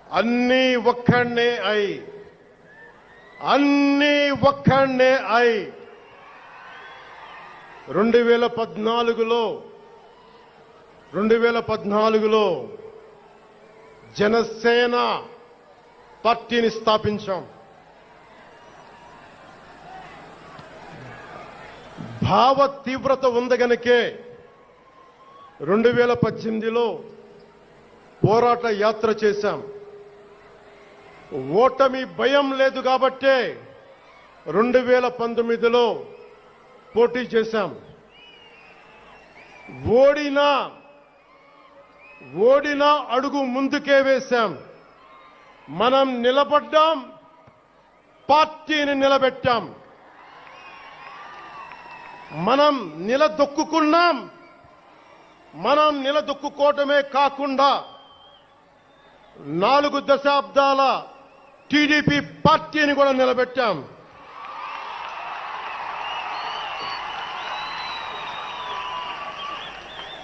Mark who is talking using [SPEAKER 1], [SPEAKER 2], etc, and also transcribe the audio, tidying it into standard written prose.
[SPEAKER 1] అన్నీ ఒక్కడే అయి 2014లో జనసేన పార్టీని స్థాపించాం. భావ తీవ్రత ఉంది గనుకే 2018లో పోరాట యాత్ర చేశాం. ఓటమి భయం లేదు కాబట్టే 2019లో పోటీ చేశాం. ఓడినా అడుగు ముందుకే వేశాం. మనం నిలబడ్డాం, పార్టీని నిలబెట్టాం. మనం నిలదొక్కుకున్నాం. మనం నిలదొక్కుకోవటమే కాకుండా 4 దశాబ్దాల టీడీపీ పార్టీని కూడా నిలబెట్టాం.